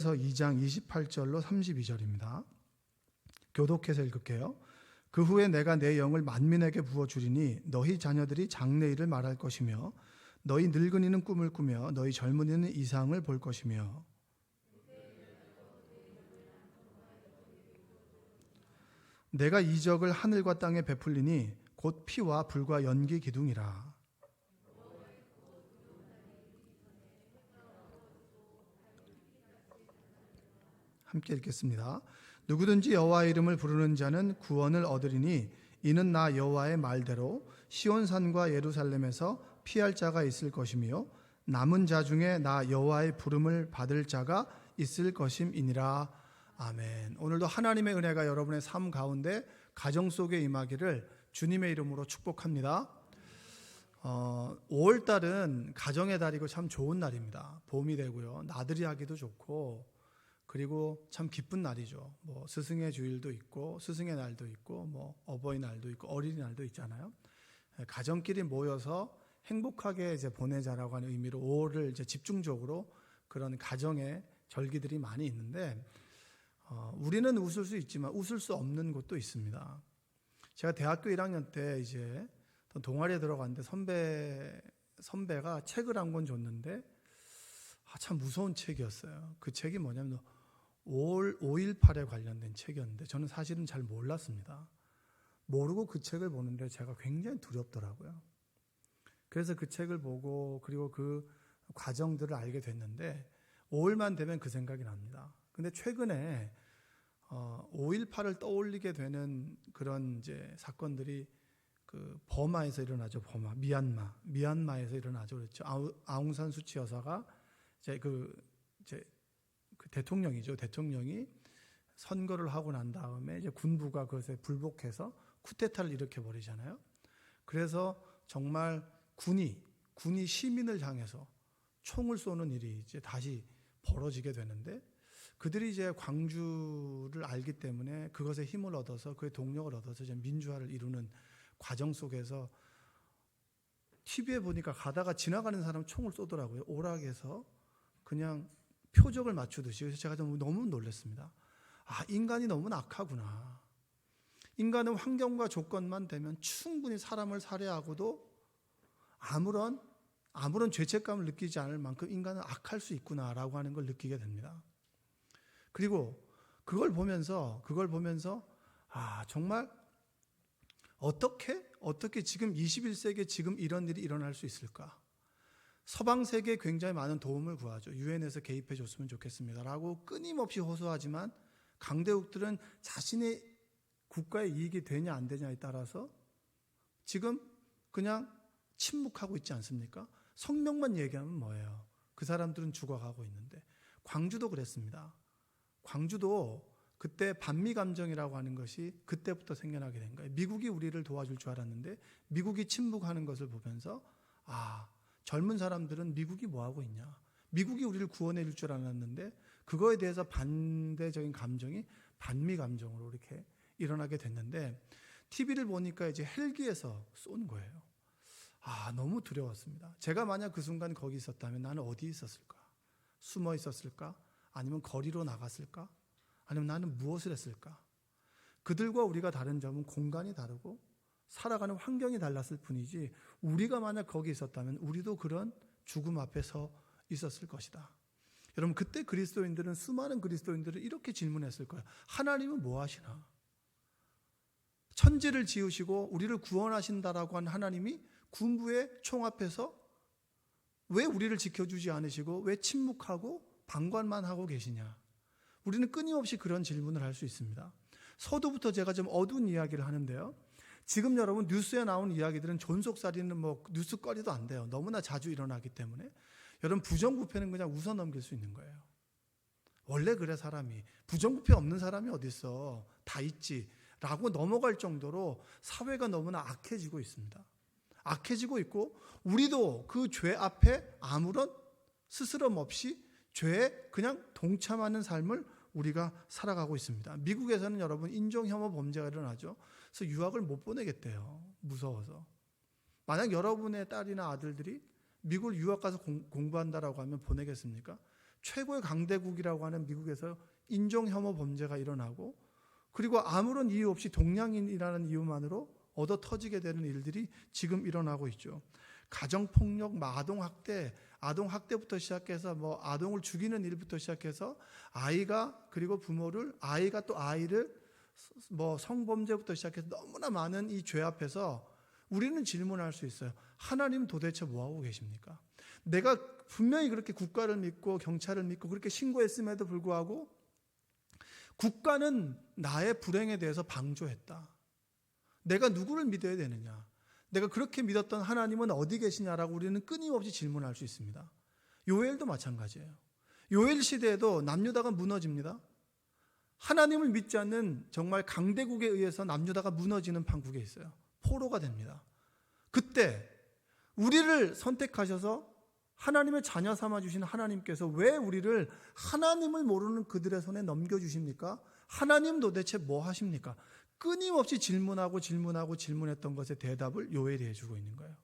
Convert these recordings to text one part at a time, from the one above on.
2장 28절로 32절입니다. 교독해서 읽을게요. 그 후에 내가 내 영을 만민에게 부어주리니 너희 자녀들이 장래일을 말할 것이며 너희 늙은이는 꿈을 꾸며 너희 젊은이는 이상을 볼 것이며 내가 이적을 하늘과 땅에 베풀리니 곧 피와 불과 연기 기둥이라. 함께 읽겠습니다. 누구든지 여호와의 이름을 부르는 자는 구원을 얻으리니 이는 나 여호와의 말대로 시온산과 예루살렘에서 피할 자가 있을 것이며 남은 자 중에 나 여호와의 부름을 받을 자가 있을 것임이니라. 아멘. 오늘도 하나님의 은혜가 여러분의 삶 가운데 가정 속에 임하기를 주님의 이름으로 축복합니다. 5월달은 가정의 달이고 참 좋은 날입니다. 봄이 되고요, 나들이 하기도 좋고, 그리고 참 기쁜 날이죠. 뭐 스승의 주일도 있고 스승의 날도 있고 뭐 어버이날도 있고 어린이날도 있잖아요. 가정끼리 모여서 행복하게 이제 보내자라고 하는 의미로 5월을 이제 집중적으로 그런 가정의 절기들이 많이 있는데, 우리는 웃을 수 있지만 웃을 수 없는 곳도 있습니다. 제가 대학교 1학년 때 이제 동아리에 들어갔는데 선배가 책을 한 권 줬는데 참 무서운 책이었어요. 그 책이 뭐냐면 5.18에 관련된 책이었는데 저는 사실은 잘 몰랐습니다. 모르고 그 책을 보는데 제가 굉장히 두렵더라고요. 그래서 그 책을 보고 그리고 그 과정들을 알게 됐는데 5월만 되면 그 생각이 납니다. 근데 최근에 5.18을 떠올리게 되는 그런 이제 사건들이 그 버마에서 일어나죠. 미얀마에서 일어나죠. 그렇죠. 아웅산 수치 여사가 그 대통령이죠. 대통령이 선거를 하고 난 다음에 이제 군부가 그것에 불복해서 쿠데타를 일으켜 버리잖아요. 그래서 정말 군이 시민을 향해서 총을 쏘는 일이 이제 다시 벌어지게 되는데, 그들이 이제 광주를 알기 때문에 그것에 힘을 얻어서 그의 동력을 얻어서 이제 민주화를 이루는 과정 속에서 TV에 보니까 가다가 지나가는 사람 총을 쏘더라고요. 오락에서 그냥 표적을 맞추듯이. 그래서 제가 너무 놀랐습니다. 인간이 너무 악하구나. 인간은 환경과 조건만 되면 충분히 사람을 살해하고도 아무런 죄책감을 느끼지 않을 만큼 인간은 악할 수 있구나라고 하는 걸 느끼게 됩니다. 그리고 그걸 보면서 정말 어떻게 지금 21세기에 지금 이런 일이 일어날 수 있을까? 서방 세계에 굉장히 많은 도움을 구하죠. 유엔에서 개입해 줬으면 좋겠습니다 라고 끊임없이 호소하지만 강대국들은 자신의 국가의 이익이 되냐 안 되냐에 따라서 지금 그냥 침묵하고 있지 않습니까? 성명만 얘기하면 뭐예요? 그 사람들은 죽어가고 있는데. 광주도 그랬습니다. 광주도 그때 반미 감정이라고 하는 것이 그때부터 생겨나게 된 거예요. 미국이 우리를 도와줄 줄 알았는데 미국이 침묵하는 것을 보면서 젊은 사람들은 미국이 뭐하고 있냐, 미국이 우리를 구원해 줄 줄 알았는데 그거에 대해서 반대적인 감정이 반미 감정으로 이렇게 일어나게 됐는데, TV를 보니까 이제 헬기에서 쏜 거예요. 너무 두려웠습니다. 제가 만약 그 순간 거기 있었다면 나는 어디 있었을까? 숨어 있었을까? 아니면 거리로 나갔을까? 아니면 나는 무엇을 했을까? 그들과 우리가 다른 점은 공간이 다르고 살아가는 환경이 달랐을 뿐이지, 우리가 만약 거기 있었다면 우리도 그런 죽음 앞에 서 있었을 것이다. 여러분, 그때 수많은 그리스도인들은 이렇게 질문했을 거예요. 하나님은 뭐 하시나? 천지를 지으시고 우리를 구원하신다라고 한 하나님이 군부의 총 앞에서 왜 우리를 지켜주지 않으시고 왜 침묵하고 방관만 하고 계시냐? 우리는 끊임없이 그런 질문을 할 수 있습니다. 서두부터 제가 좀 어두운 이야기를 하는데요, 지금 여러분 뉴스에 나온 이야기들은 존속살인은 뭐 뉴스거리도 안 돼요. 너무나 자주 일어나기 때문에 여러분 부정부패는 그냥 웃어 넘길 수 있는 거예요. 원래 그래 사람이. 부정부패 없는 사람이 어디 있어. 다 있지 라고 넘어갈 정도로 사회가 너무나 악해지고 있습니다. 악해지고 있고 우리도 그 죄 앞에 아무런 스스럼 없이 죄에 그냥 동참하는 삶을 우리가 살아가고 있습니다. 미국에서는 여러분 인종혐오 범죄가 일어나죠. 그래서 유학을 못 보내겠대요. 무서워서. 만약 여러분의 딸이나 아들들이 미국을 유학 가서 공부한다라고 하면 보내겠습니까? 최고의 강대국이라고 하는 미국에서 인종혐오 범죄가 일어나고, 그리고 아무런 이유 없이 동양인이라는 이유만으로 얻어 터지게 되는 일들이 지금 일어나고 있죠. 가정폭력, 아동학대, 아동학대부터 시작해서 아동을 죽이는 일부터 시작해서 아이가, 그리고 부모를, 아이가 또 아이를 성범죄부터 시작해서 너무나 많은 이 죄 앞에서 우리는 질문할 수 있어요. 하나님 도대체 뭐하고 계십니까? 내가 분명히 그렇게 국가를 믿고 경찰을 믿고 그렇게 신고했음에도 불구하고 국가는 나의 불행에 대해서 방조했다. 내가 누구를 믿어야 되느냐? 내가 그렇게 믿었던 하나님은 어디 계시냐라고 우리는 끊임없이 질문할 수 있습니다. 요엘도 마찬가지예요. 요엘 시대에도 남유다가 무너집니다. 하나님을 믿지 않는 정말 강대국에 의해서 남유다가 무너지는 판국에 있어요. 포로가 됩니다. 그때 우리를 선택하셔서 하나님의 자녀 삼아주신 하나님께서 왜 우리를 하나님을 모르는 그들의 손에 넘겨주십니까? 하나님 도대체 뭐 하십니까? 끊임없이 질문했던 것에 대답을 요엘이 해주고 있는 거예요.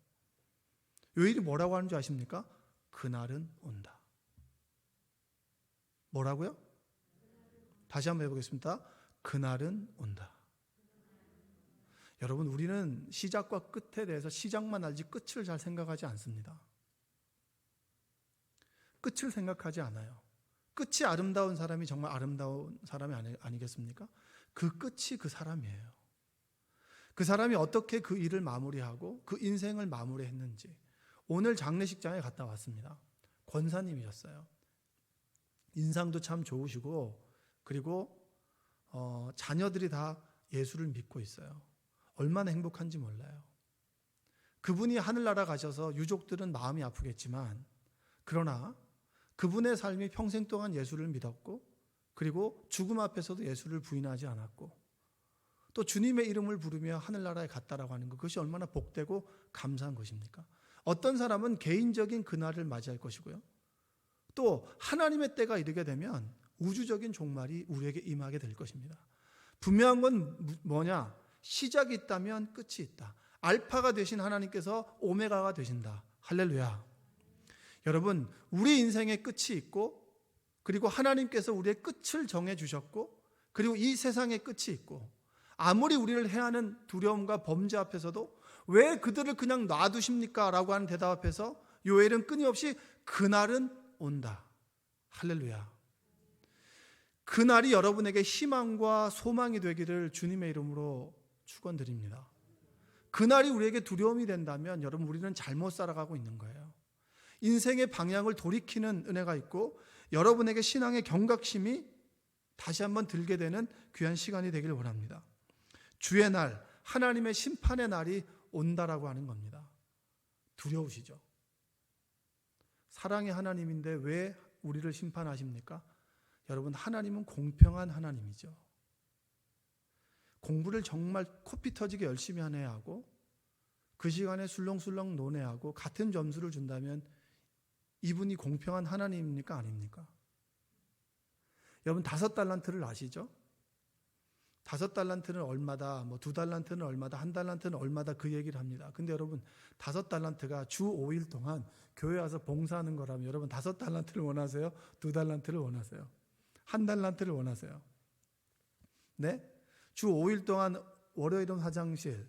요엘이 뭐라고 하는 줄 아십니까? 그날은 온다. 뭐라고요? 다시 한번 해보겠습니다. 그날은 온다. 여러분, 우리는 시작과 끝에 대해서 시작만 알지 끝을 잘 생각하지 않습니다. 끝을 생각하지 않아요. 끝이 아름다운 사람이 정말 아름다운 사람이 아니겠습니까? 그 끝이 그 사람이에요. 그 사람이 어떻게 그 일을 마무리하고 그 인생을 마무리했는지. 오늘 장례식장에 갔다 왔습니다. 권사님이셨어요. 인상도 참 좋으시고, 그리고 자녀들이 다 예수를 믿고 있어요. 얼마나 행복한지 몰라요. 그분이 하늘나라 가셔서 유족들은 마음이 아프겠지만, 그러나 그분의 삶이 평생 동안 예수를 믿었고, 그리고 죽음 앞에서도 예수를 부인하지 않았고, 또 주님의 이름을 부르며 하늘나라에 갔다라고 하는 것, 그것이 얼마나 복되고 감사한 것입니까? 어떤 사람은 개인적인 그날을 맞이할 것이고요, 또 하나님의 때가 이르게 되면 우주적인 종말이 우리에게 임하게 될 것입니다. 분명한 건 뭐냐? 시작이 있다면 끝이 있다. 알파가 되신 하나님께서 오메가가 되신다. 할렐루야. 여러분, 우리 인생의 끝이 있고, 그리고 하나님께서 우리의 끝을 정해주셨고, 그리고 이 세상의 끝이 있고, 아무리 우리를 해하는 두려움과 범죄 앞에서도 왜 그들을 그냥 놔두십니까? 라고 하는 대답 앞에서 요엘은 끊임없이 그날은 온다. 할렐루야. 그날이 여러분에게 희망과 소망이 되기를 주님의 이름으로 축원드립니다. 그날이 우리에게 두려움이 된다면 여러분, 우리는 잘못 살아가고 있는 거예요. 인생의 방향을 돌이키는 은혜가 있고, 여러분에게 신앙의 경각심이 다시 한번 들게 되는 귀한 시간이 되길 원합니다. 주의 날, 하나님의 심판의 날이 온다라고 하는 겁니다. 두려우시죠? 사랑의 하나님인데 왜 우리를 심판하십니까? 여러분, 하나님은 공평한 하나님이죠. 공부를 정말 코피 터지게 열심히 해야 하고, 그 시간에 술렁술렁 논해하고 같은 점수를 준다면 이분이 공평한 하나님입니까? 아닙니까? 여러분, 5달란트를 아시죠? 5달란트는 얼마다, 2달란트는 얼마다, 1달란트는 얼마다, 그 얘기를 합니다. 근데 여러분, 5달란트가 주 5일 동안 교회 와서 봉사하는 거라면 여러분 5달란트를 원하세요? 2달란트를 원하세요? 1달란트를 원하세요? 네? 주 5일 동안 월요일은 화장실,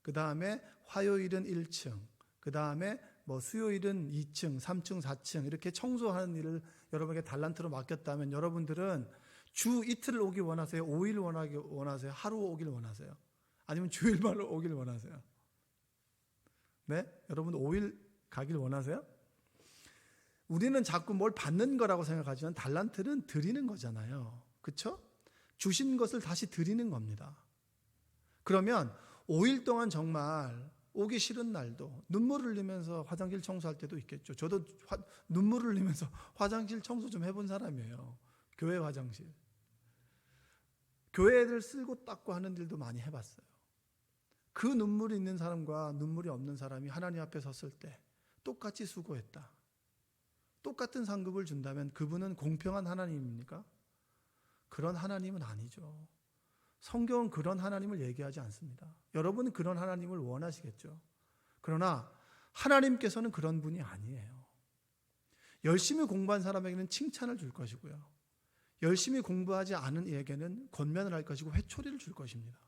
그 다음에 화요일은 1층, 그 다음에 수요일은 2층, 3층, 4층 이렇게 청소하는 일을 여러분에게 달란트로 맡겼다면 여러분들은 주 이틀을 오기 원하세요? 5일 원하세요? 하루 오길 원하세요? 아니면 주일말로 오길 원하세요? 네? 여러분 5일 가길 원하세요? 우리는 자꾸 뭘 받는 거라고 생각하지만 달란트는 드리는 거잖아요. 그렇죠? 주신 것을 다시 드리는 겁니다. 그러면 5일 동안 정말 오기 싫은 날도 눈물을 흘리면서 화장실 청소할 때도 있겠죠. 저도 눈물을 흘리면서 화장실 청소 좀 해본 사람이에요. 교회 화장실. 교회를 쓸고 닦고 하는 일도 많이 해봤어요. 그 눈물이 있는 사람과 눈물이 없는 사람이 하나님 앞에 섰을 때 똑같이 수고했다. 똑같은 상급을 준다면 그분은 공평한 하나님입니까? 그런 하나님은 아니죠. 성경은 그런 하나님을 얘기하지 않습니다. 여러분은 그런 하나님을 원하시겠죠. 그러나 하나님께서는 그런 분이 아니에요. 열심히 공부한 사람에게는 칭찬을 줄 것이고요. 열심히 공부하지 않은 이에게는 권면을 할 것이고 회초리를 줄 것입니다.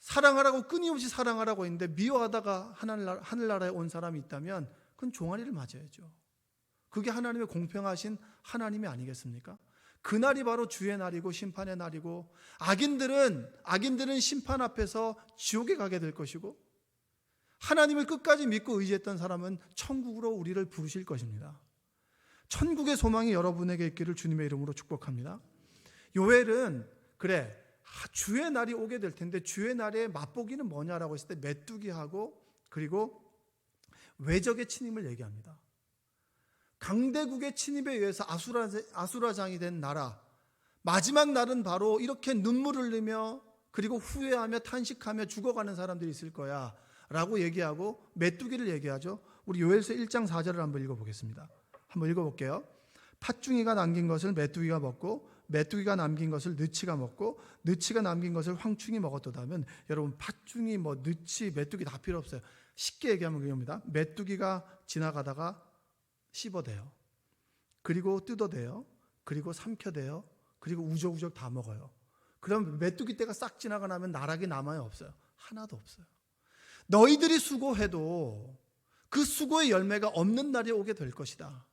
사랑하라고 끊임없이 사랑하라고 했는데 미워하다가 하늘나라에 온 사람이 있다면 그건 종아리를 맞아야죠. 그게 하나님의 공평하신 하나님이 아니겠습니까? 그날이 바로 주의 날이고 심판의 날이고 악인들은 심판 앞에서 지옥에 가게 될 것이고 하나님을 끝까지 믿고 의지했던 사람은 천국으로 우리를 부르실 것입니다. 천국의 소망이 여러분에게 있기를 주님의 이름으로 축복합니다. 요엘은 그래 주의 날이 오게 될 텐데 주의 날의 맛보기는 뭐냐라고 했을 때 메뚜기하고 그리고 외적의 침입을 얘기합니다. 강대국의 침입에 의해서 아수라장이 된 나라, 마지막 날은 바로 이렇게 눈물을 흘리며 그리고 후회하며 탄식하며 죽어가는 사람들이 있을 거야 라고 얘기하고 메뚜기를 얘기하죠. 우리 요엘서 1장 4절을 한번 읽어보겠습니다. 한번 읽어볼게요. 팥중이가 남긴 것을 메뚜기가 먹고 메뚜기가 남긴 것을 느치가 먹고 느치가 남긴 것을 황충이 먹었도다 하면 여러분 팥중이 느치 메뚜기 다 필요 없어요. 쉽게 얘기하면 그겁니다. 메뚜기가 지나가다가 씹어대요. 그리고 뜯어대요. 그리고 삼켜대요. 그리고 우적우적 다 먹어요. 그럼 메뚜기 떼가 싹 지나가 나면 나락이 남아요? 없어요? 하나도 없어요. 너희들이 수고해도 그 수고의 열매가 없는 날이 오게 될 것이다.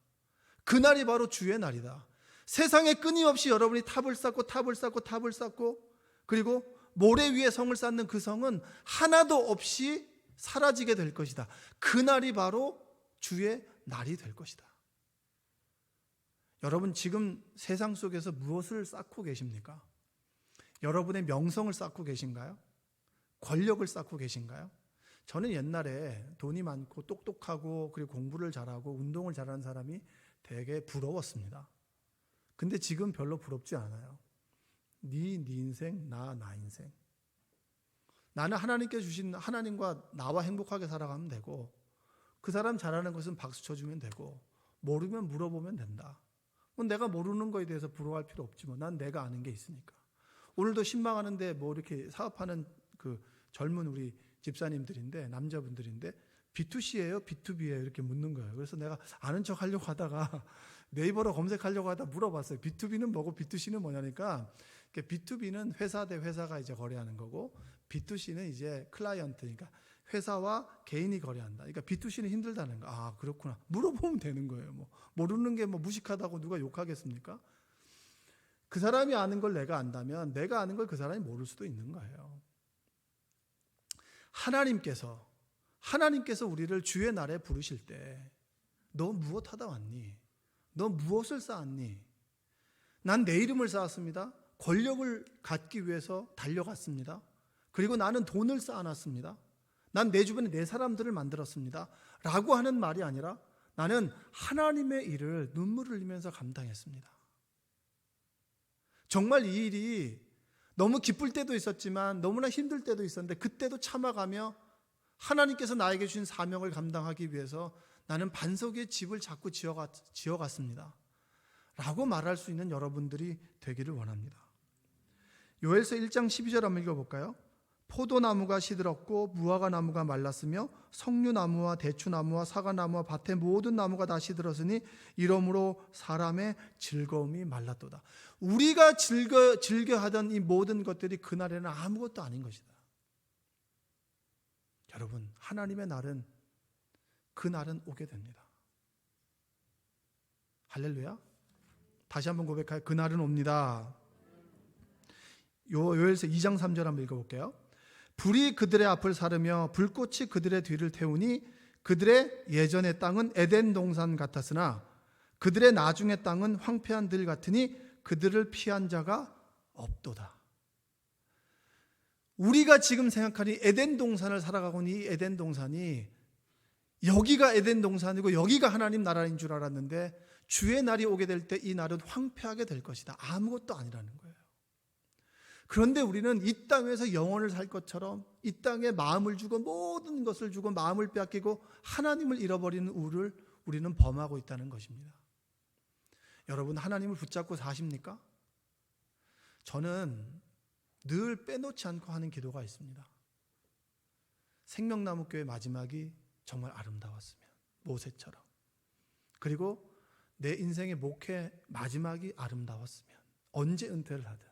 그날이 바로 주의 날이다. 세상에 끊임없이 여러분이 탑을 쌓고 그리고 모래 위에 성을 쌓는 그 성은 하나도 없이 사라지게 될 것이다. 그날이 바로 주의 날이 될 것이다. 여러분 지금 세상 속에서 무엇을 쌓고 계십니까? 여러분의 명성을 쌓고 계신가요? 권력을 쌓고 계신가요? 저는 옛날에 돈이 많고 똑똑하고 그리고 공부를 잘하고 운동을 잘하는 사람이 되게 부러웠습니다. 근데 지금 별로 부럽지 않아요. 네 인생, 나 인생. 나는 하나님께 주신 하나님과 나와 행복하게 살아가면 되고 그 사람 잘하는 것은 박수 쳐주면 되고 모르면 물어보면 된다. 내가 모르는 거에 대해서 부러워할 필요 없지 난 내가 아는 게 있으니까. 오늘도 신방하는데 이렇게 사업하는 그 젊은 우리 집사님들인데 남자분들인데 B2C예요? B2B예요? 이렇게 묻는 거예요. 그래서 내가 아는 척 하려고 하다가 네이버로 검색하려고 하다 물어봤어요. B2B는 뭐고 B2C는 뭐냐니까 B2B는 회사 대 회사가 이제 거래하는 거고 B2C는 이제 클라이언트, 그러니까 회사와 개인이 거래한다. 그러니까 B2C는 힘들다는 거. 아, 그렇구나. 물어보면 되는 거예요. 모르는 게 무식하다고 누가 욕하겠습니까? 그 사람이 아는 걸 내가 안다면 내가 아는 걸 그 사람이 모를 수도 있는 거예요. 하나님께서 우리를 주의 날에 부르실 때 너 무엇 하다 왔니? 너 무엇을 쌓았니? 난 내 이름을 쌓았습니다. 권력을 갖기 위해서 달려갔습니다. 그리고 나는 돈을 쌓아놨습니다. 난 내 주변에 내 사람들을 만들었습니다. 라고 하는 말이 아니라 나는 하나님의 일을 눈물을 흘리면서 감당했습니다. 정말 이 일이 너무 기쁠 때도 있었지만 너무나 힘들 때도 있었는데 그때도 참아가며 하나님께서 나에게 주신 사명을 감당하기 위해서 나는 반석 위에 집을 자꾸 지어갔습니다. 라고 말할 수 있는 여러분들이 되기를 원합니다. 요엘서 1장 12절 한번 읽어볼까요? 포도나무가 시들었고 무화과 나무가 말랐으며 석류나무와 대추나무와 사과나무와 밭의 모든 나무가 다 시들었으니 이러므로 사람의 즐거움이 말랐도다. 우리가 즐겨하던 이 모든 것들이 그날에는 아무것도 아닌 것이다. 여러분, 하나님의 날은 그 날은 오게 됩니다. 할렐루야. 다시 한번 고백하여 그 날은 옵니다. 요엘서 2장 3절 한번 읽어볼게요. 불이 그들의 앞을 사르며 불꽃이 그들의 뒤를 태우니 그들의 예전의 땅은 에덴 동산 같았으나 그들의 나중의 땅은 황폐한 들 같으니 그들을 피한 자가 없도다. 우리가 지금 생각하니 에덴 동산을 살아가고 있는 이 에덴 동산이 여기가 에덴 동산이고 여기가 하나님 나라인 줄 알았는데 주의 날이 오게 될 때 이 날은 황폐하게 될 것이다. 아무것도 아니라는 거예요. 그런데 우리는 이 땅에서 영원을 살 것처럼 이 땅에 마음을 주고 모든 것을 주고 마음을 빼앗기고 하나님을 잃어버리는 우를 우리는 범하고 있다는 것입니다. 여러분, 하나님을 붙잡고 사십니까? 저는 늘 빼놓지 않고 하는 기도가 있습니다. 생명나무교회 마지막이 정말 아름다웠으면 모세처럼, 그리고 내 인생의 목회 마지막이 아름다웠으면, 언제 은퇴를 하든,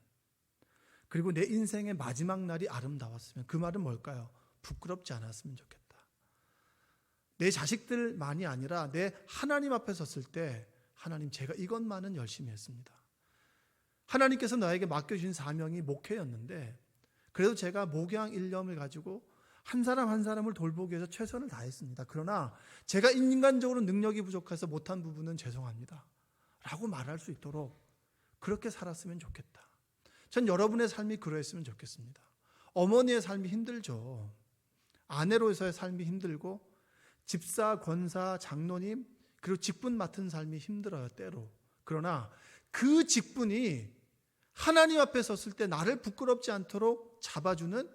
그리고 내 인생의 마지막 날이 아름다웠으면, 그 말은 뭘까요? 부끄럽지 않았으면 좋겠다. 내 자식들만이 아니라 내 하나님 앞에 섰을 때, 하나님, 제가 이것만은 열심히 했습니다. 하나님께서 나에게 맡겨주신 사명이 목회였는데 그래도 제가 목양 일념을 가지고 한 사람 한 사람을 돌보기 위해서 최선을 다했습니다. 그러나 제가 인간적으로 능력이 부족해서 못한 부분은 죄송합니다 라고 말할 수 있도록 그렇게 살았으면 좋겠다. 전 여러분의 삶이 그러했으면 좋겠습니다. 어머니의 삶이 힘들죠. 아내로서의 삶이 힘들고, 집사, 권사, 장로님, 그리고 직분 맡은 삶이 힘들어요, 때로. 그러나 그 직분이 하나님 앞에 섰을 때 나를 부끄럽지 않도록 잡아주는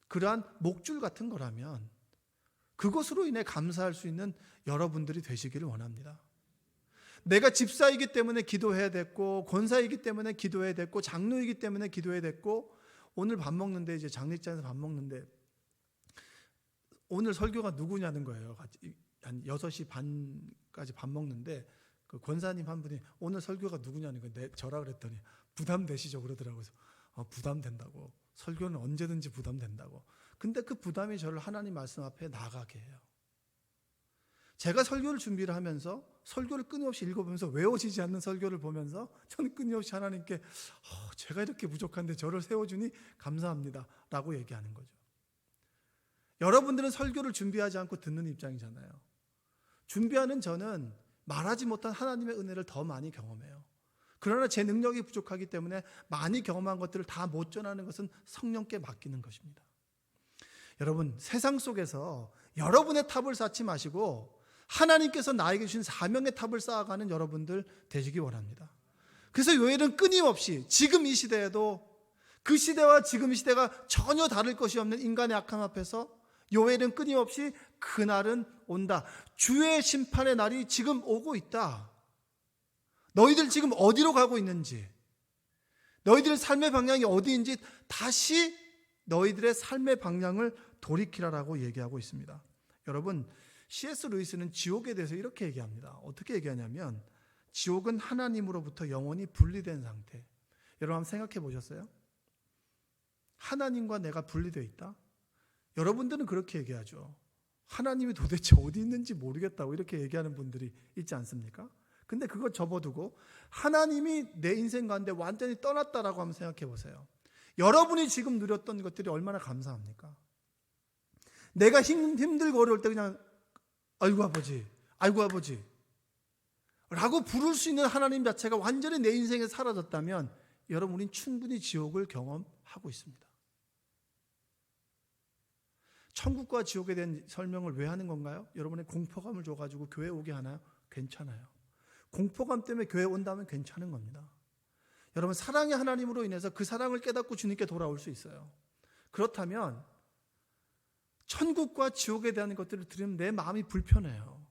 그러한 목줄 같은 거라면 그것으로 인해 감사할 수 있는 여러분들이 되시기를 원합니다. 내가 집사이기 때문에 기도해야 됐고, 권사이기 때문에 기도해야 됐고, 장로이기 때문에 기도해야 됐고, 오늘 밥 먹는데, 이제 장례장에서 밥 먹는데 오늘 설교가 누구냐는 거예요. 한 6시 반까지 밥 먹는데 그 권사님 한 분이 오늘 설교가 누구냐는 거예요. 저라 그랬더니 부담되시죠 그러더라고요. 부담된다고. 설교는 언제든지 부담된다고. 근데 그 부담이 저를 하나님 말씀 앞에 나가게 해요. 제가 설교를 준비를 하면서 설교를 끊임없이 읽어보면서 외워지지 않는 설교를 보면서 저는 끊임없이 하나님께 제가 이렇게 부족한데 저를 세워주니 감사합니다 라고 얘기하는 거죠. 여러분들은 설교를 준비하지 않고 듣는 입장이잖아요. 준비하는 저는 말하지 못한 하나님의 은혜를 더 많이 경험해요. 그러나 제 능력이 부족하기 때문에 많이 경험한 것들을 다 못 전하는 것은 성령께 맡기는 것입니다. 여러분, 세상 속에서 여러분의 탑을 쌓지 마시고 하나님께서 나에게 주신 사명의 탑을 쌓아가는 여러분들 되시기 원합니다. 그래서 요엘은 끊임없이 지금 이 시대에도 그 시대와 지금 이 시대가 전혀 다를 것이 없는 인간의 악함 앞에서 요엘은 끊임없이 그날은 온다. 주의 심판의 날이 지금 오고 있다. 너희들 지금 어디로 가고 있는지, 너희들의 삶의 방향이 어디인지 다시 너희들의 삶의 방향을 돌이키라라고 얘기하고 있습니다. 여러분, C.S. 루이스는 지옥에 대해서 이렇게 얘기합니다. 어떻게 얘기하냐면 지옥은 하나님으로부터 영원히 분리된 상태. 여러분 한번 생각해 보셨어요? 하나님과 내가 분리되어 있다? 여러분들은 그렇게 얘기하죠. 하나님이 도대체 어디 있는지 모르겠다고 이렇게 얘기하는 분들이 있지 않습니까? 근데 그거 접어두고 하나님이 내 인생 가운데 완전히 떠났다라고 한번 생각해 보세요. 여러분이 지금 누렸던 것들이 얼마나 감사합니까? 내가 힘들고 어려울 때 그냥 아이고 아버지, 아이고 아버지 라고 부를 수 있는 하나님 자체가 완전히 내 인생에 사라졌다면 여러분, 우린 충분히 지옥을 경험하고 있습니다. 천국과 지옥에 대한 설명을 왜 하는 건가요? 여러분의 공포감을 줘가지고 교회 오게 하나요? 괜찮아요. 공포감 때문에 교회 온다면 괜찮은 겁니다. 여러분, 사랑의 하나님으로 인해서 그 사랑을 깨닫고 주님께 돌아올 수 있어요. 그렇다면 천국과 지옥에 대한 것들을 들으면 내 마음이 불편해요.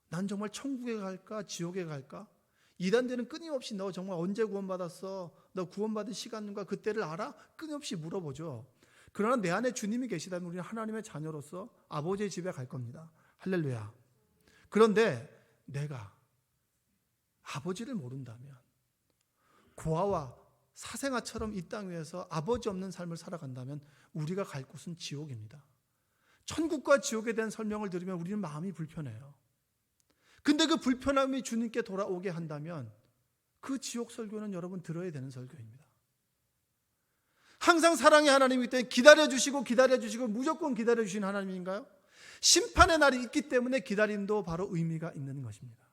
난 정말 천국에 갈까 지옥에 갈까? 이단들은 끊임없이 너 정말 언제 구원받았어? 너 구원받은 시간과 그때를 알아? 끊임없이 물어보죠. 그러나 내 안에 주님이 계시다면 우리는 하나님의 자녀로서 아버지의 집에 갈 겁니다. 할렐루야. 그런데 내가 아버지를 모른다면, 고아와 사생아처럼 이 땅 위에서 아버지 없는 삶을 살아간다면 우리가 갈 곳은 지옥입니다. 천국과 지옥에 대한 설명을 들으면 우리는 마음이 불편해요. 근데 그 불편함이 주님께 돌아오게 한다면 그 지옥 설교는 여러분 들어야 되는 설교입니다. 항상 사랑의 하나님이기 때문에 기다려주시고 무조건 기다려주시는 하나님인가요? 심판의 날이 있기 때문에 기다림도 바로 의미가 있는 것입니다.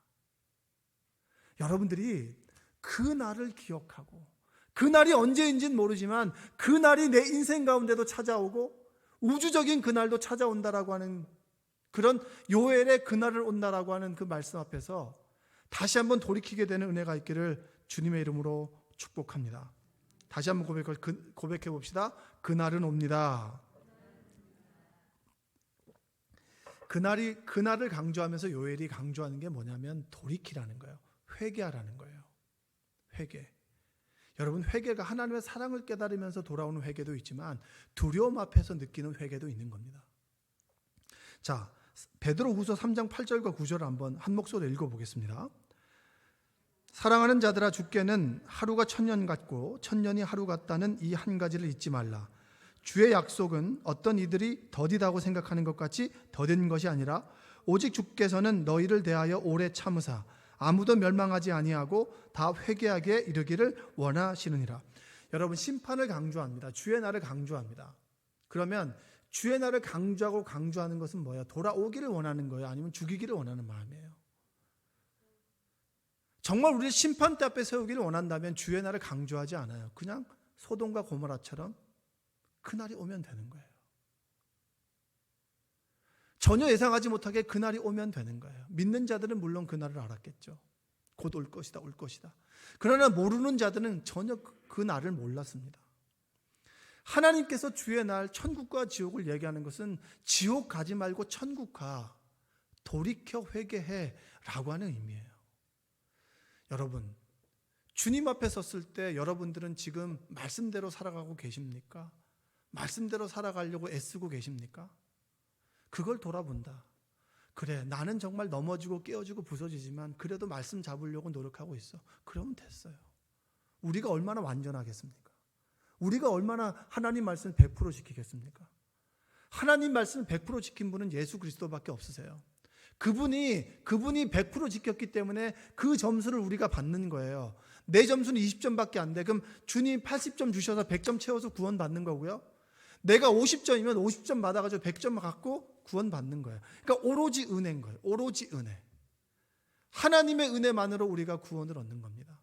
여러분들이 그 날을 기억하고, 그 날이 언제인지는 모르지만 그 날이 내 인생 가운데도 찾아오고 우주적인 그 날도 찾아온다라고 하는 그런 요엘의 그날을 온다라고 하는 그 말씀 앞에서 다시 한번 돌이키게 되는 은혜가 있기를 주님의 이름으로 축복합니다. 다시 한번 고백해 봅시다. 그날은 옵니다. 그날을 강조하면서 요엘이 강조하는 게 뭐냐면 돌이키라는 거예요. 회개하라는 거예요. 회개. 여러분, 회개가 하나님의 사랑을 깨달으면서 돌아오는 회개도 있지만 두려움 앞에서 느끼는 회개도 있는 겁니다. 자, 베드로후서 3장 8절과 9절을 한번 한 목소리로 읽어보겠습니다. 사랑하는 자들아, 주께는 하루가 천년 같고 천년이 하루 같다는 이 한 가지를 잊지 말라. 주의 약속은 어떤 이들이 더디다고 생각하는 것 같이 더딘 것이 아니라 오직 주께서는 너희를 대하여 오래 참으사 아무도 멸망하지 아니하고 다 회개하게 이르기를 원하시느니라. 여러분, 심판을 강조합니다. 주의 날을 강조합니다. 그러면 주의 날을 강조하고 강조하는 것은 뭐예요? 돌아오기를 원하는 거예요? 아니면 죽이기를 원하는 마음이에요? 정말 우리를 심판대 앞에 세우기를 원한다면 주의 날을 강조하지 않아요. 그냥 소돔과 고모라처럼 그날이 오면 되는 거예요. 전혀 예상하지 못하게 그날이 오면 되는 거예요. 믿는 자들은 물론 그날을 알았겠죠. 곧 올 것이다, 올 것이다. 그러나 모르는 자들은 전혀 그 날을 몰랐습니다. 하나님께서 주의 날 천국과 지옥을 얘기하는 것은 지옥 가지 말고 천국 가, 돌이켜 회개해 라고 하는 의미예요. 여러분, 주님 앞에 섰을 때 여러분들은 지금 말씀대로 살아가고 계십니까? 말씀대로 살아가려고 애쓰고 계십니까? 그걸 돌아본다. 그래, 나는 정말 넘어지고 깨어지고 부서지지만 그래도 말씀 잡으려고 노력하고 있어. 그러면 됐어요. 우리가 얼마나 완전하겠습니까? 우리가 얼마나 하나님 말씀을 100% 지키겠습니까? 하나님 말씀을 100% 지킨 분은 예수 그리스도밖에 없으세요. 그분이 100% 지켰기 때문에 그 점수를 우리가 받는 거예요. 내 점수는 20점밖에 안 돼. 그럼 주님 80점 주셔서 100점 채워서 구원 받는 거고요. 내가 50점이면 50점 받아가지고 100점 갖고 구원 받는 거예요. 그러니까 오로지 은혜인 거예요. 오로지 은혜. 하나님의 은혜만으로 우리가 구원을 얻는 겁니다.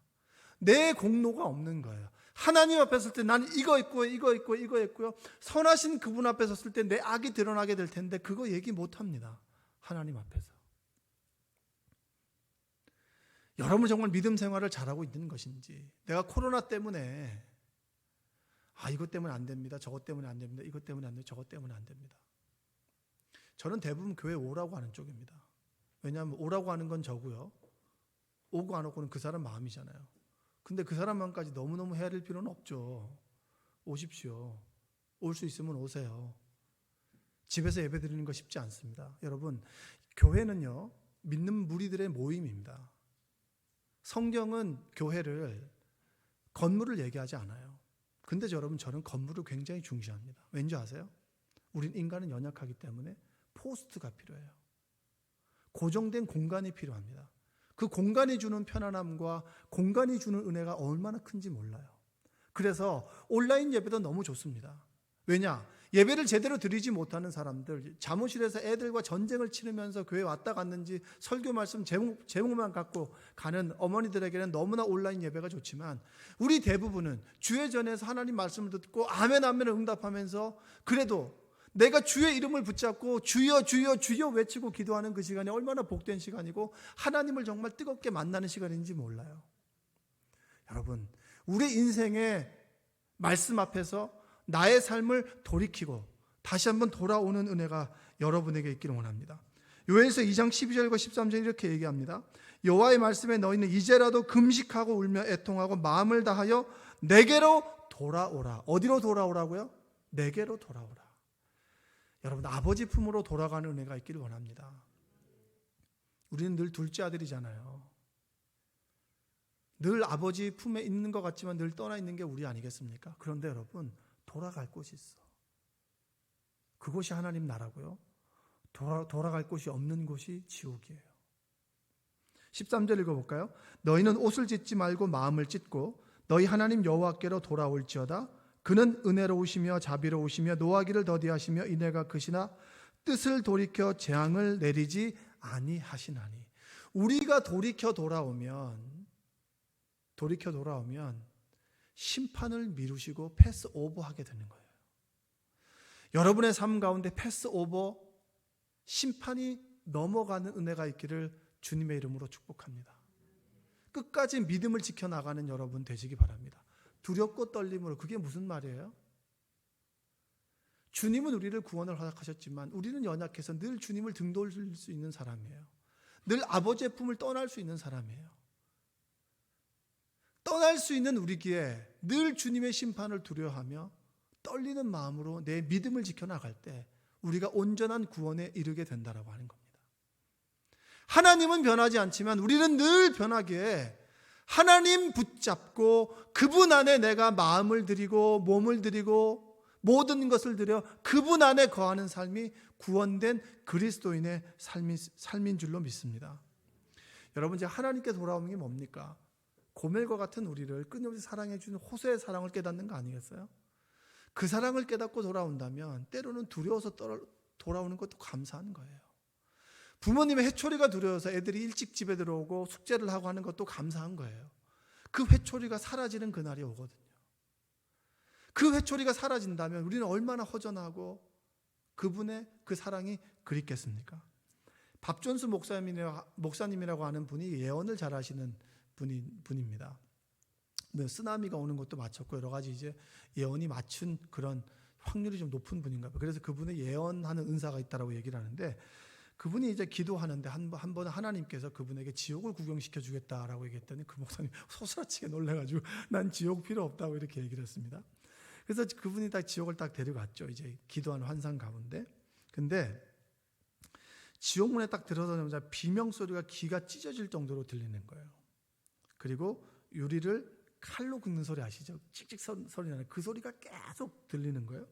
내 공로가 없는 거예요. 하나님 앞에 섰을 때 나는 이거 있고요, 이거 있고요, 이거 있고요. 선하신 그분 앞에 섰을 때 내 악이 드러나게 될 텐데 그거 얘기 못 합니다. 하나님 앞에서. 여러분 정말 믿음 생활을 잘하고 있는 것인지, 내가 코로나 때문에 이것 때문에 안 됩니다. 저것 때문에 안 됩니다. 이것 때문에 안 됩니다. 저것 때문에 안 됩니다. 저는 대부분 교회 오라고 하는 쪽입니다. 왜냐하면 오라고 하는 건 저고요. 오고 안 오고는 그 사람 마음이잖아요. 근데 그 사람만까지 너무너무 헤아릴 필요는 없죠. 오십시오. 올 수 있으면 오세요. 집에서 예배 드리는 거 쉽지 않습니다. 여러분, 교회는요, 믿는 무리들의 모임입니다. 성경은 교회를, 건물을 얘기하지 않아요. 근데 여러분, 저는 건물을 굉장히 중시합니다. 왠지 아세요? 우린 인간은 연약하기 때문에 포스트가 필요해요. 고정된 공간이 필요합니다. 그 공간이 주는 편안함과 공간이 주는 은혜가 얼마나 큰지 몰라요. 그래서 온라인 예배도 너무 좋습니다. 왜냐? 예배를 제대로 드리지 못하는 사람들, 사무실에서 애들과 전쟁을 치르면서 교회 왔다 갔는지 설교 말씀 제목만 갖고 가는 어머니들에게는 너무나 온라인 예배가 좋지만, 우리 대부분은 주의 전에서 하나님 말씀을 듣고 아멘 아멘을 응답하면서 그래도 내가 주의 이름을 붙잡고 주여 주여 주여 외치고 기도하는 그 시간이 얼마나 복된 시간이고 하나님을 정말 뜨겁게 만나는 시간인지 몰라요. 여러분, 우리 인생의 말씀 앞에서 나의 삶을 돌이키고 다시 한번 돌아오는 은혜가 여러분에게 있기를 원합니다. 요엘서 2장 12절과 13절 이렇게 얘기합니다. 여호와의 말씀에 너희는 이제라도 금식하고 울며 애통하고 마음을 다하여 내게로 돌아오라. 어디로 돌아오라고요? 내게로 돌아오라. 여러분, 아버지 품으로 돌아가는 은혜가 있기를 원합니다. 우리는 늘 둘째 아들이잖아요. 늘 아버지 품에 있는 것 같지만 늘 떠나 있는 게 우리 아니겠습니까? 그런데 여러분, 돌아갈 곳이 있어. 그곳이 하나님 나라고요. 돌아갈 곳이 없는 곳이 지옥이에요. 13절 읽어볼까요? 너희는 옷을 찢지 말고 마음을 찢고 너희 하나님 여호와께로 돌아올지어다. 그는 은혜로우시며 자비로우시며 노하기를 더디하시며 인애가 크시나 뜻을 돌이켜 재앙을 내리지 아니하시나니. 우리가 돌이켜 돌아오면 심판을 미루시고 패스오버하게 되는 거예요. 여러분의 삶 가운데 패스오버, 심판이 넘어가는 은혜가 있기를 주님의 이름으로 축복합니다. 끝까지 믿음을 지켜나가는 여러분 되시기 바랍니다. 두렵고 떨림으로. 그게 무슨 말이에요? 주님은 우리를 구원을 허락하셨지만 우리는 연약해서 늘 주님을 등돌릴 수 있는 사람이에요. 늘 아버지의 품을 떠날 수 있는 사람이에요. 떠날 수 있는 우리기에 늘 주님의 심판을 두려워하며 떨리는 마음으로 내 믿음을 지켜나갈 때 우리가 온전한 구원에 이르게 된다라고 하는 겁니다. 하나님은 변하지 않지만 우리는 늘 변하기에 하나님 붙잡고 그분 안에 내가 마음을 드리고 몸을 드리고 모든 것을 드려 그분 안에 거하는 삶이 구원된 그리스도인의 삶인 줄로 믿습니다. 여러분, 이제 하나님께 돌아오는 게 뭡니까? 고멜과 같은 우리를 끊임없이 사랑해 주는 호세의 사랑을 깨닫는 거 아니겠어요? 그 사랑을 깨닫고 돌아온다면 때로는 두려워서 돌아오는 것도 감사한 거예요. 부모님의 회초리가 두려워서 애들이 일찍 집에 들어오고 숙제를 하고 하는 것도 감사한 거예요. 그 회초리가 사라지는 그날이 오거든요. 그 회초리가 사라진다면 우리는 얼마나 허전하고 그분의 그 사랑이 그립겠습니까? 밥존스 목사님이라고 하는 분이 예언을 잘 하시는 분입니다. 쓰나미가 오는 것도 맞췄고 여러 가지 이제 예언이 맞춘 그런 확률이 좀 높은 분인가 봐요. 그래서 그분의 예언하는 은사가 있다라고 얘기를 하는데, 그분이 이제 기도하는데 한 번 하나님께서 그분에게 지옥을 구경시켜 주겠다라고 얘기했더니 그 목사님 소스라치게 놀래가지고 난 지옥 필요 없다고 이렇게 얘기를 했습니다. 그래서 그분이 딱 지옥을 딱 데려갔죠. 이제 기도한 환상 가운데. 근데 지옥문에 딱 들어서자마자 비명 소리가 귀가 찢어질 정도로 들리는 거예요. 그리고 유리를 칼로 긁는 소리 아시죠? 찍찍 소리 나는 그 소리가 계속 들리는 거예요.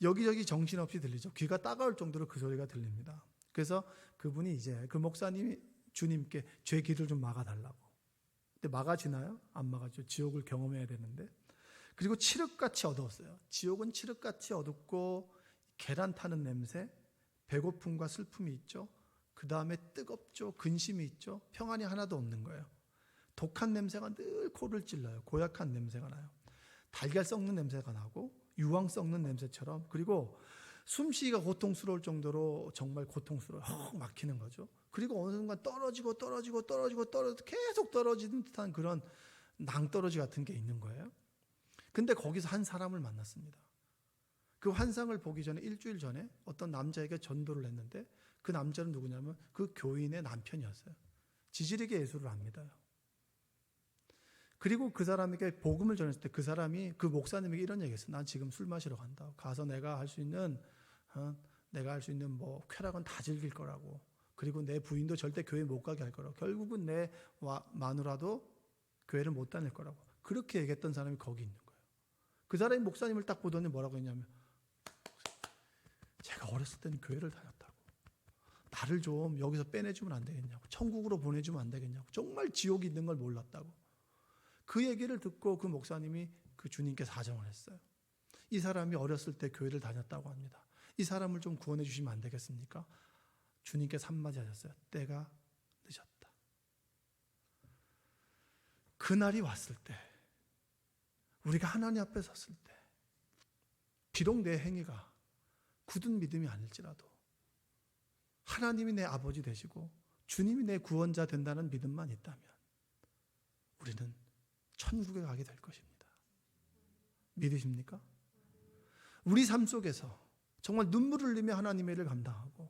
여기저기 정신없이 들리죠. 귀가 따가울 정도로 그 소리가 들립니다. 그래서 그분이 이제 그 목사님이 주님께 죄 길을 좀 막아달라고. 근데 막아지나요? 안 막아죠. 지옥을 경험해야 되는데. 그리고 칠흑같이 어두웠어요. 지옥은 칠흑같이 어둡고 계란 타는 냄새, 배고픔과 슬픔이 있죠. 그 다음에 뜨겁죠. 근심이 있죠. 평안이 하나도 없는 거예요. 독한 냄새가 늘 코를 찔러요. 고약한 냄새가 나요. 달걀 썩는 냄새가 나고 유황 썩는 냄새처럼. 그리고 숨쉬기가 고통스러울 정도로 정말 고통스러워요. 헉 막히는 거죠. 그리고 어느 순간 떨어지고 계속 떨어지는 듯한 그런 낭떠러지 같은 게 있는 거예요. 근데 거기서 한 사람을 만났습니다. 그 환상을 보기 전에 일주일 전에 어떤 남자에게 전도를 했는데 그 남자는 누구냐면 그 교인의 남편이었어요. 지지리게 예수를 압니다요. 그리고 그 사람에게 복음을 전했을 때 그 사람이 그 목사님에게 이런 얘기했어요. 난 지금 술 마시러 간다. 가서 내가 할 수 있는 뭐 쾌락은 다 즐길 거라고. 그리고 내 부인도 절대 교회 못 가게 할 거라고. 결국은 내 마누라도 교회를 못 다닐 거라고. 그렇게 얘기했던 사람이 거기 있는 거예요. 그 사람이 목사님을 딱 보더니 뭐라고 했냐면, 제가 어렸을 때는 교회를 다녔다고. 나를 좀 여기서 빼내주면 안 되겠냐고. 천국으로 보내주면 안 되겠냐고. 정말 지옥이 있는 걸 몰랐다고. 그 얘기를 듣고 그 목사님이 그 주님께 사정을 했어요. 이 사람이 어렸을 때 교회를 다녔다고 합니다. 이 사람을 좀 구원해 주시면 안 되겠습니까? 주님께서 한마디 하셨어요. 때가 늦었다. 그날이 왔을 때, 우리가 하나님 앞에 섰을 때, 비록 내 행위가 굳은 믿음이 아닐지라도 하나님이 내 아버지 되시고 주님이 내 구원자 된다는 믿음만 있다면 우리는 천국에 가게 될 것입니다. 믿으십니까? 우리 삶 속에서 정말 눈물을 흘리며 하나님의 일을 감당하고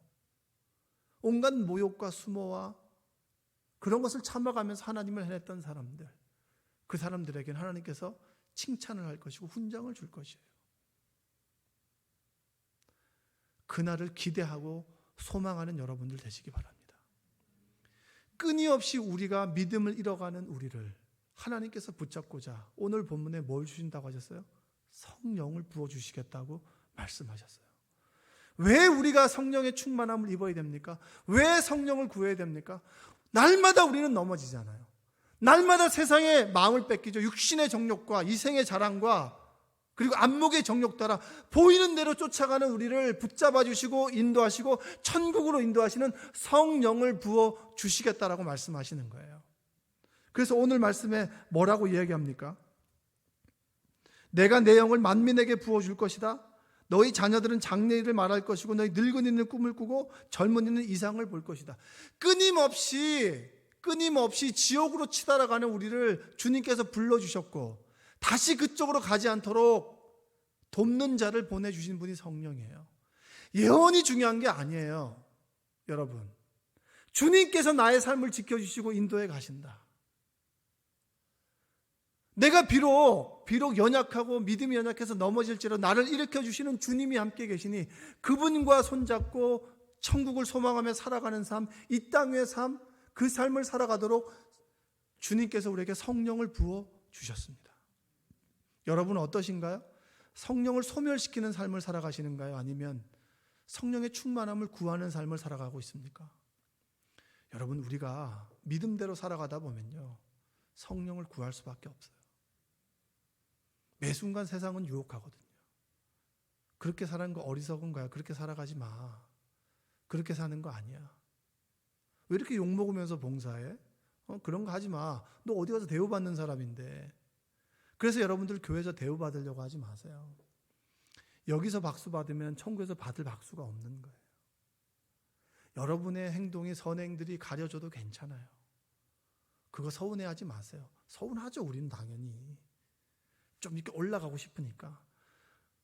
온갖 모욕과 수모와 그런 것을 참아가면서 하나님을 해냈던 사람들, 그 사람들에게는 하나님께서 칭찬을 할 것이고 훈장을 줄 것이에요. 그날을 기대하고 소망하는 여러분들 되시기 바랍니다. 끊임없이 우리가 믿음을 잃어가는 우리를 하나님께서 붙잡고자 오늘 본문에 뭘 주신다고 하셨어요? 성령을 부어주시겠다고 말씀하셨어요. 왜 우리가 성령의 충만함을 입어야 됩니까? 왜 성령을 구해야 됩니까? 날마다 우리는 넘어지잖아요. 날마다 세상의 마음을 뺏기죠. 육신의 정욕과 이생의 자랑과 그리고 안목의 정욕 따라 보이는 대로 쫓아가는 우리를 붙잡아 주시고 인도하시고 천국으로 인도하시는 성령을 부어 주시겠다라고 말씀하시는 거예요. 그래서 오늘 말씀에 뭐라고 이야기합니까? 내가 내 영을 만민에게 부어줄 것이다. 너희 자녀들은 장래일을 말할 것이고 너희 늙은이는 꿈을 꾸고 젊은이는 이상을 볼 것이다. 끊임없이 지옥으로 치달아가는 우리를 주님께서 불러주셨고 다시 그쪽으로 가지 않도록 돕는 자를 보내주신 분이 성령이에요. 예언이 중요한 게 아니에요. 여러분, 주님께서 나의 삶을 지켜주시고 인도해 가신다. 내가 비록 연약하고 믿음이 연약해서 넘어질지라도 나를 일으켜 주시는 주님이 함께 계시니 그분과 손잡고 천국을 소망하며 살아가는 삶, 이 땅의 삶, 그 삶을 살아가도록 주님께서 우리에게 성령을 부어 주셨습니다. 여러분은 어떠신가요? 성령을 소멸시키는 삶을 살아가시는가요? 아니면 성령의 충만함을 구하는 삶을 살아가고 있습니까? 여러분, 우리가 믿음대로 살아가다 보면요, 성령을 구할 수밖에 없어요. 매 순간 세상은 유혹하거든요. 그렇게 사는 거 어리석은 거야. 그렇게 살아가지 마. 그렇게 사는 거 아니야. 왜 이렇게 욕먹으면서 봉사해? 그런 거 하지 마. 너 어디 가서 대우받는 사람인데. 그래서 여러분들 교회에서 대우받으려고 하지 마세요. 여기서 박수 받으면 천국에서 받을 박수가 없는 거예요. 여러분의 행동이 선행들이 가려져도 괜찮아요. 그거 서운해하지 마세요. 서운하죠, 우리는 당연히. 좀 이렇게 올라가고 싶으니까.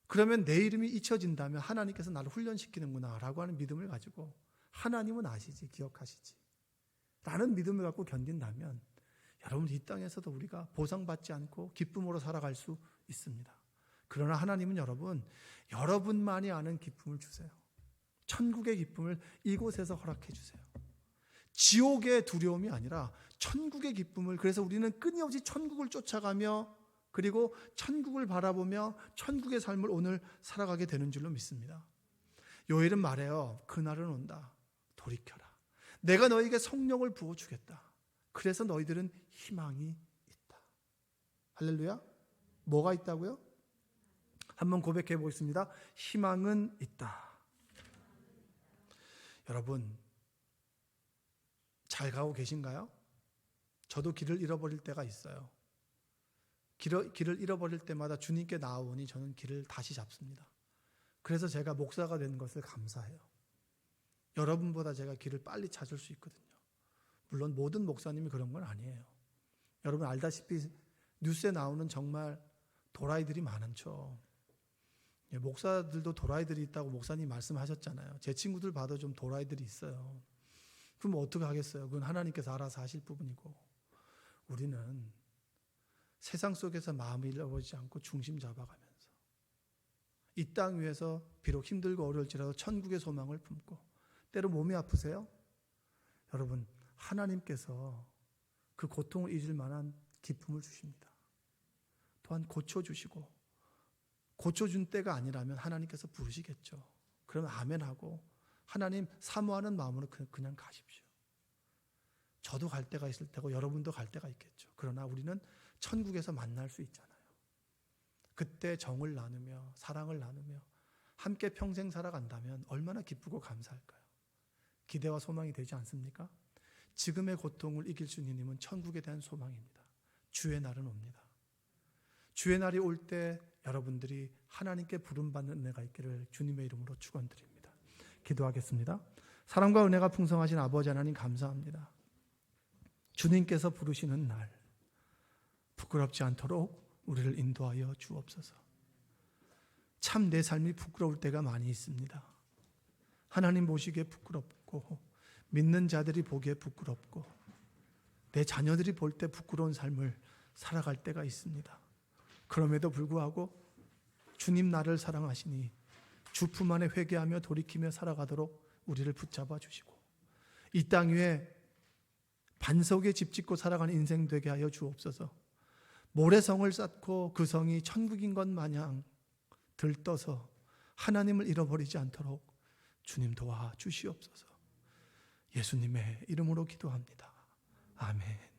그러면 내 이름이 잊혀진다면 하나님께서 나를 훈련시키는구나 라고 하는 믿음을 가지고 하나님은 아시지, 기억하시지 라는 믿음을 갖고 견딘다면 여러분, 이 땅에서도 우리가 보상받지 않고 기쁨으로 살아갈 수 있습니다. 그러나 하나님은 여러분만이 아는 기쁨을 주세요. 천국의 기쁨을 이곳에서 허락해 주세요. 지옥의 두려움이 아니라 천국의 기쁨을. 그래서 우리는 끊임없이 천국을 쫓아가며 그리고 천국을 바라보며 천국의 삶을 오늘 살아가게 되는 줄로 믿습니다. 요엘은 말해요. 그날은 온다. 돌이켜라. 내가 너에게 성령을 부어주겠다. 그래서 너희들은 희망이 있다. 할렐루야. 뭐가 있다고요? 한번 고백해 보겠습니다. 희망은 있다. 여러분, 잘 가고 계신가요? 저도 길을 잃어버릴 때가 있어요. 길을 잃어버릴 때마다 주님께 나오니 저는 길을 다시 잡습니다. 그래서 제가 목사가 된 것을 감사해요. 여러분보다 제가 길을 빨리 찾을 수 있거든요. 물론 모든 목사님이 그런 건 아니에요. 여러분 알다시피 뉴스에 나오는 정말 도라이들이 많죠. 목사들도 도라이들이 있다고 목사님 말씀하셨잖아요. 제 친구들 봐도 좀 도라이들이 있어요. 그럼 어떻게 하겠어요? 그건 하나님께서 알아서 하실 부분이고, 우리는 세상 속에서 마음을 잃어버리지 않고 중심 잡아가면서 이 땅 위에서 비록 힘들고 어려울지라도 천국의 소망을 품고, 때로 몸이 아프세요? 여러분, 하나님께서 그 고통을 잊을 만한 기쁨을 주십니다. 또한 고쳐주시고, 고쳐준 때가 아니라면 하나님께서 부르시겠죠. 그러면 아멘하고 하나님 사모하는 마음으로 그냥 가십시오. 저도 갈 때가 있을 테고 여러분도 갈 때가 있겠죠. 그러나 우리는 천국에서 만날 수 있잖아요. 그때 정을 나누며 사랑을 나누며 함께 평생 살아간다면 얼마나 기쁘고 감사할까요? 기대와 소망이 되지 않습니까? 지금의 고통을 이길 수 있는 힘은 천국에 대한 소망입니다. 주의 날은 옵니다. 주의 날이 올 때 여러분들이 하나님께 부름받는 은혜가 있기를 주님의 이름으로 축원드립니다. 기도하겠습니다. 사랑과 은혜가 풍성하신 아버지 하나님, 감사합니다. 주님께서 부르시는 날 부끄럽지 않도록 우리를 인도하여 주옵소서. 참 내 삶이 부끄러울 때가 많이 있습니다. 하나님 보시기에 부끄럽고, 믿는 자들이 보기에 부끄럽고, 내 자녀들이 볼 때 부끄러운 삶을 살아갈 때가 있습니다. 그럼에도 불구하고 주님 나를 사랑하시니 주 품 안에 회개하며 돌이키며 살아가도록 우리를 붙잡아 주시고, 이 땅 위에 반석에 집 짓고 살아가는 인생 되게 하여 주옵소서. 모래성을 쌓고 그 성이 천국인 것 마냥 들떠서 하나님을 잃어버리지 않도록 주님 도와 주시옵소서. 예수님의 이름으로 기도합니다. 아멘.